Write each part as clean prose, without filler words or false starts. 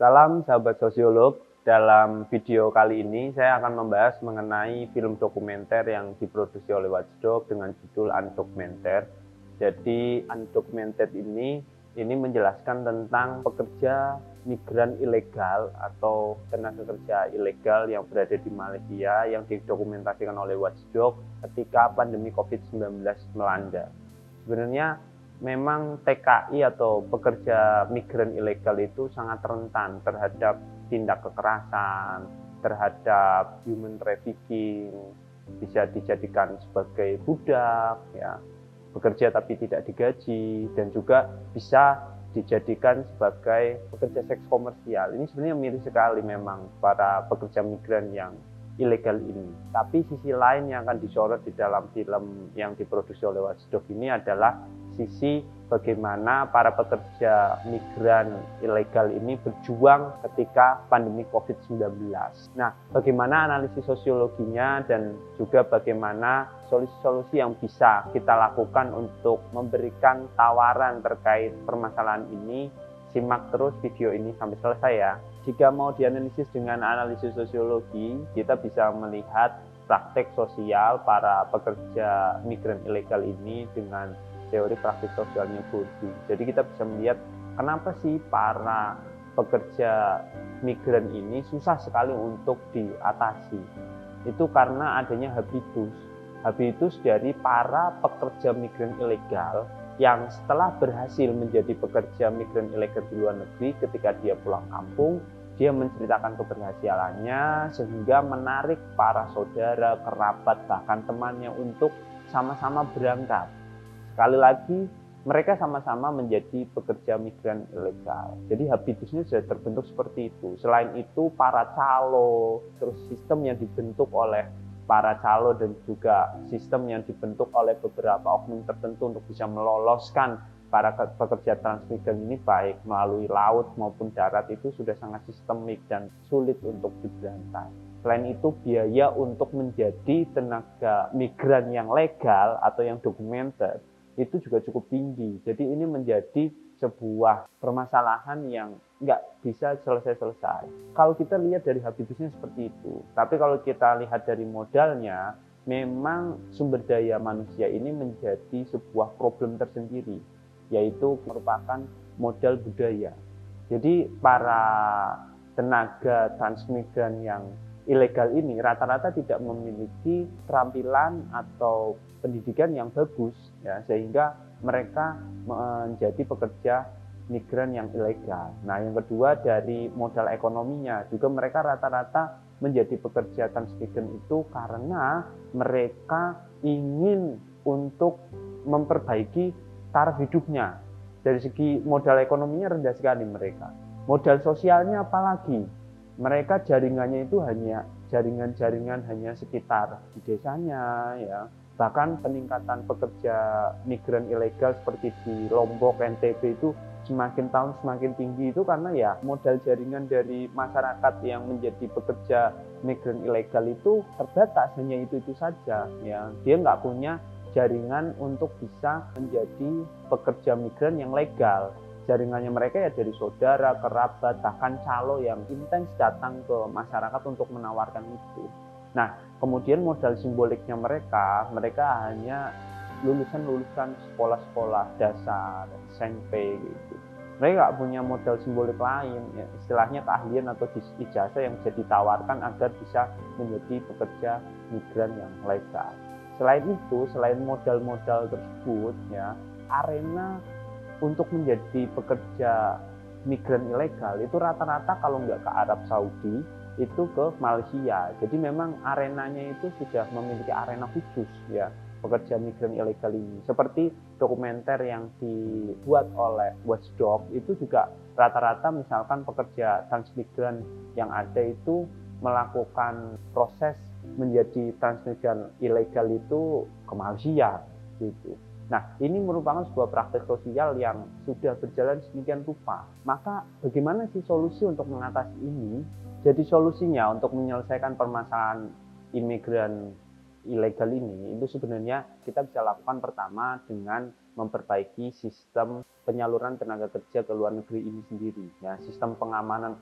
Salam sahabat sosiolog, dalam video kali ini saya akan membahas mengenai film dokumenter yang diproduksi oleh Watchdog dengan judul Undocumented. Jadi Undocumented ini menjelaskan tentang pekerja migran ilegal atau tenaga kerja ilegal yang berada di Malaysia yang didokumentasikan oleh Watchdog ketika pandemi COVID-19 melanda. Sebenarnya memang TKI atau pekerja migran ilegal itu sangat rentan terhadap tindak kekerasan, terhadap human trafficking, bisa dijadikan sebagai budak, ya, bekerja tapi tidak digaji, dan juga bisa dijadikan sebagai pekerja seks komersial. Ini sebenarnya miris sekali memang para pekerja migran yang ilegal ini. Tapi sisi lain yang akan disorot di dalam film yang diproduksi oleh Watchdog ini adalah sisi bagaimana para pekerja migran ilegal ini berjuang ketika pandemi COVID-19. Nah, bagaimana analisis sosiologinya dan juga bagaimana solusi-solusi yang bisa kita lakukan untuk memberikan tawaran terkait permasalahan ini. Simak terus video ini sampai selesai ya. Jika mau dianalisis dengan analisis sosiologi, kita bisa melihat praktek sosial para pekerja migran ilegal ini dengan teori praktik sosialnya Bourdieu. Jadi kita bisa melihat kenapa sih para pekerja migran ini susah sekali untuk diatasi. Itu karena adanya habitus dari para pekerja migran ilegal yang setelah berhasil menjadi pekerja migran ilegal di luar negeri, ketika dia pulang kampung, dia menceritakan keberhasilannya sehingga menarik para saudara, kerabat, bahkan temannya untuk sama-sama berangkat. Sekali lagi, mereka sama-sama menjadi pekerja migran ilegal. Jadi habitusnya sudah terbentuk seperti itu. Selain itu, para calo, terus sistem yang dibentuk oleh para calo dan juga sistem yang dibentuk oleh beberapa oknum tertentu untuk bisa meloloskan para pekerja transmigran ini baik melalui laut maupun darat itu sudah sangat sistemik dan sulit untuk diberantas. Selain itu, biaya untuk menjadi tenaga migran yang legal atau yang documented itu juga cukup tinggi. Jadi ini menjadi sebuah permasalahan yang nggak bisa selesai-selesai. Kalau kita lihat dari habitusnya seperti itu, tapi kalau kita lihat dari modalnya, memang sumber daya manusia ini menjadi sebuah problem tersendiri, yaitu merupakan modal budaya. Jadi para tenaga transmigran yang ilegal ini rata-rata tidak memiliki keterampilan atau pendidikan yang bagus, ya, sehingga mereka menjadi pekerja migran yang ilegal. Nah, yang kedua dari modal ekonominya, juga mereka rata-rata menjadi pekerja transmigran itu karena mereka ingin untuk memperbaiki taraf hidupnya. Dari segi modal ekonominya rendah sekali mereka. Modal sosialnya apalagi? Mereka jaringannya itu hanya jaringan-jaringan hanya sekitar di desanya, ya. Bahkan peningkatan pekerja migran ilegal seperti di Lombok, NTB itu semakin tahun semakin tinggi itu karena ya modal jaringan dari masyarakat yang menjadi pekerja migran ilegal itu terbatas, hanya itu saja, ya. Dia nggak punya jaringan untuk bisa menjadi pekerja migran yang legal. Jaringannya mereka ya dari saudara, kerabat, bahkan calo yang intens datang ke masyarakat untuk menawarkan itu. Nah, kemudian modal simboliknya mereka hanya lulusan sekolah-sekolah dasar, SMP gitu. Mereka nggak punya modal simbolik lain, ya, istilahnya keahlian atau ijazah yang bisa ditawarkan agar bisa menjadi pekerja migran yang legal. Selain itu, selain modal-modal tersebut, ya, arena untuk menjadi pekerja migran ilegal itu rata-rata kalau nggak ke Arab Saudi, itu ke Malaysia. Jadi memang arenanya itu sudah memiliki arena khusus, ya, pekerja migran ilegal ini. Seperti dokumenter yang dibuat oleh Watchdog itu juga rata-rata misalkan pekerja transmigran yang ada itu melakukan proses menjadi transmigran ilegal itu ke Malaysia gitu. Nah, ini merupakan sebuah praktek sosial yang sudah berjalan sedemikian rupa. Maka bagaimana sih solusi untuk mengatasi ini? Jadi solusinya untuk menyelesaikan permasalahan imigran ilegal ini, itu sebenarnya kita bisa lakukan pertama dengan memperbaiki sistem penyaluran tenaga kerja ke luar negeri ini sendiri. Ya, sistem pengamanan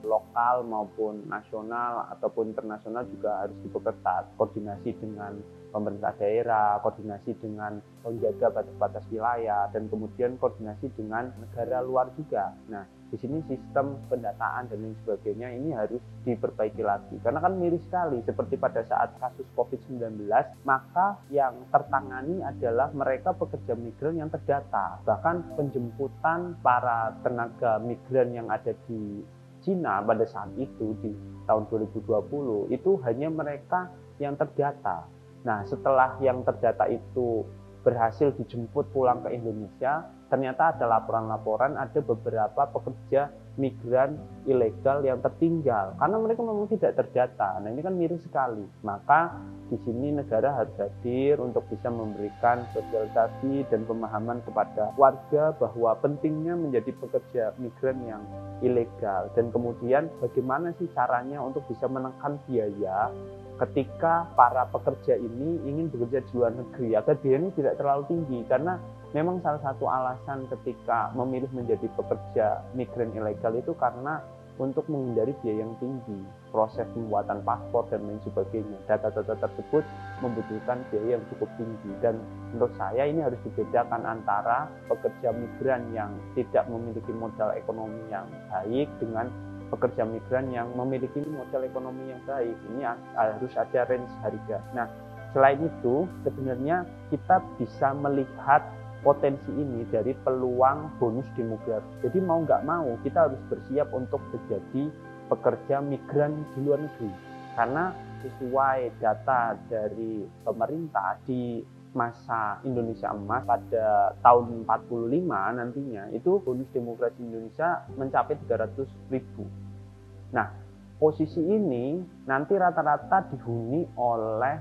lokal maupun nasional ataupun internasional juga harus diperketat. Koordinasi dengan pemerintah daerah, koordinasi dengan penjaga batas-batas wilayah, dan kemudian koordinasi dengan negara luar juga. Nah, di sini sistem pendataan dan lain sebagainya ini harus diperbaiki lagi. Karena kan miris sekali, seperti pada saat kasus COVID-19, maka yang tertangani adalah mereka pekerja migran yang terdata. Bahkan penjemputan para tenaga migran yang ada di Cina pada saat itu, di tahun 2020, itu hanya mereka yang terdata. Nah, setelah yang terdata itu berhasil dijemput pulang ke Indonesia, ternyata ada laporan-laporan ada beberapa pekerja migran ilegal yang tertinggal karena mereka memang tidak terdata. Nah, ini kan miris sekali. Maka di sini negara harus hadir untuk bisa memberikan sosialisasi dan pemahaman kepada warga bahwa pentingnya menjadi pekerja migran yang ilegal, dan kemudian bagaimana sih caranya untuk bisa menekan biaya ketika para pekerja ini ingin bekerja di luar negeri agar biayanya tidak terlalu tinggi. Karena memang salah satu alasan ketika memilih menjadi pekerja migran ilegal itu karena untuk menghindari biaya yang tinggi, proses pembuatan paspor dan lain sebagainya. Data-data tersebut membutuhkan biaya yang cukup tinggi, dan menurut saya ini harus dibedakan antara pekerja migran yang tidak memiliki modal ekonomi yang baik dengan pekerja migran yang memiliki modal ekonomi yang baik. Ini harus ada range harga. Nah, selain itu sebenarnya kita bisa melihat potensi ini dari peluang bonus demografi. Jadi mau nggak mau kita harus bersiap untuk menjadi pekerja migran di luar negeri. Karena sesuai data dari pemerintah di masa Indonesia Emas pada tahun 45 nantinya itu bonus demografi Indonesia mencapai 300.000. Nah, posisi ini nanti rata-rata dihuni oleh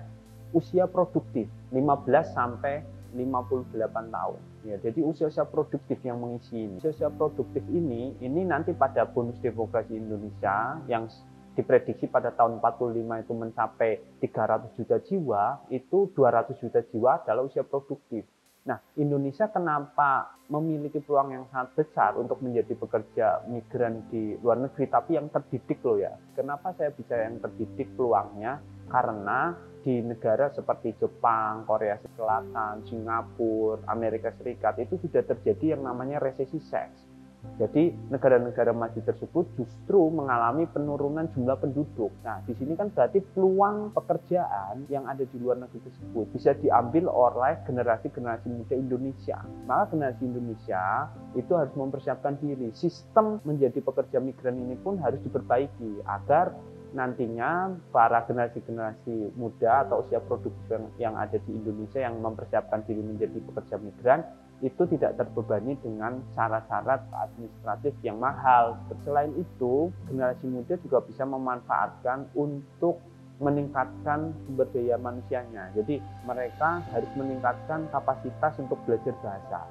usia produktif 15 sampai 58 tahun. Ya, jadi usia-usia produktif yang mengisi ini. Usia-usia produktif ini nanti pada bonus demografi Indonesia yang diprediksi pada tahun 45 itu mencapai 300 juta jiwa, itu 200 juta jiwa adalah usia produktif. Nah, Indonesia kenapa memiliki peluang yang sangat besar untuk menjadi pekerja migran di luar negeri, tapi yang terdidik loh ya. Kenapa saya bicara yang terdidik peluangnya? Karena di negara seperti Jepang, Korea Selatan, Singapura, Amerika Serikat itu sudah terjadi yang namanya resesi seks. Jadi negara-negara maju tersebut justru mengalami penurunan jumlah penduduk. Nah, di sini kan berarti peluang pekerjaan yang ada di luar negeri tersebut bisa diambil oleh generasi-generasi muda Indonesia. Maka generasi Indonesia itu harus mempersiapkan diri. Sistem menjadi pekerja migran ini pun harus diperbaiki agar nantinya para generasi-generasi muda atau usia produktif yang ada di Indonesia yang mempersiapkan diri menjadi pekerja migran itu tidak terbebani dengan syarat-syarat administratif yang mahal. Selain itu, generasi muda juga bisa memanfaatkan untuk meningkatkan sumber daya manusianya. Jadi mereka harus meningkatkan kapasitas untuk belajar bahasa.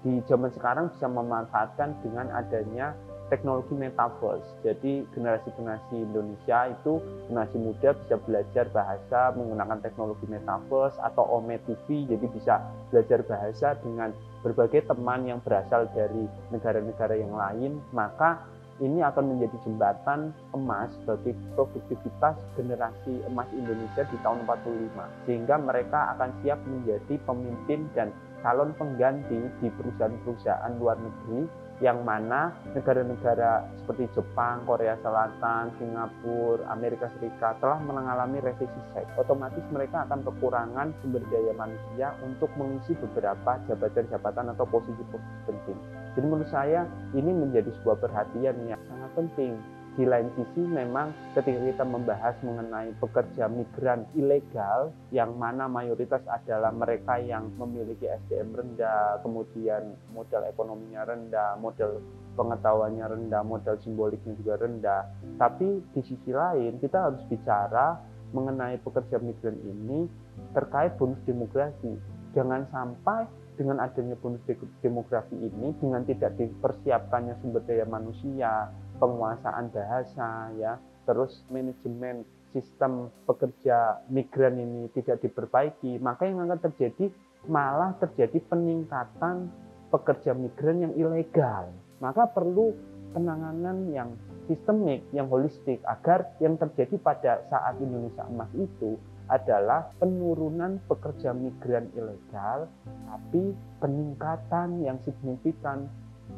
Di zaman sekarang bisa memanfaatkan dengan adanya teknologi metaverse. Jadi generasi-generasi Indonesia itu, generasi muda bisa belajar bahasa menggunakan teknologi metaverse atau Ome TV, jadi bisa belajar bahasa dengan berbagai teman yang berasal dari negara-negara yang lain. Maka ini akan menjadi jembatan emas bagi produktivitas generasi emas Indonesia di tahun 45, sehingga mereka akan siap menjadi pemimpin dan calon pengganti di perusahaan-perusahaan luar negeri, yang mana negara-negara seperti Jepang, Korea Selatan, Singapura, Amerika Serikat telah mengalami resesi seks. Otomatis mereka akan kekurangan sumber daya manusia untuk mengisi beberapa jabatan-jabatan atau posisi-posisi penting. Jadi menurut saya ini menjadi sebuah perhatian yang sangat penting. Di lain sisi memang ketika kita membahas mengenai pekerja migran ilegal yang mana mayoritas adalah mereka yang memiliki SDM rendah, kemudian modal ekonominya rendah, modal pengetahuannya rendah, modal simboliknya juga rendah. Tapi di sisi lain kita harus bicara mengenai pekerja migran ini terkait bonus demografi. Jangan sampai dengan adanya bonus demografi ini, dengan tidak dipersiapkannya sumber daya manusia, penguasaan bahasa, ya, terus manajemen sistem pekerja migran ini tidak diperbaiki, maka yang akan terjadi malah terjadi peningkatan pekerja migran yang ilegal. Maka perlu penanganan yang sistemik, yang holistik, agar yang terjadi pada saat Indonesia Emas itu adalah penurunan pekerja migran ilegal, tapi peningkatan yang signifikan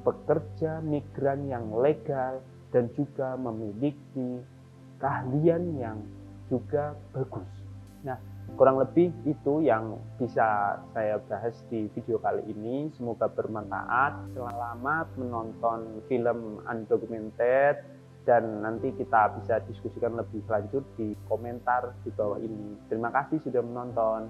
pekerja migran yang legal dan juga memiliki keahlian yang juga bagus. Nah, kurang lebih itu yang bisa saya bahas di video kali ini. Semoga bermanfaat. Selamat menonton film Undocumented, dan nanti kita bisa diskusikan lebih lanjut di komentar di bawah ini. Terima kasih sudah menonton.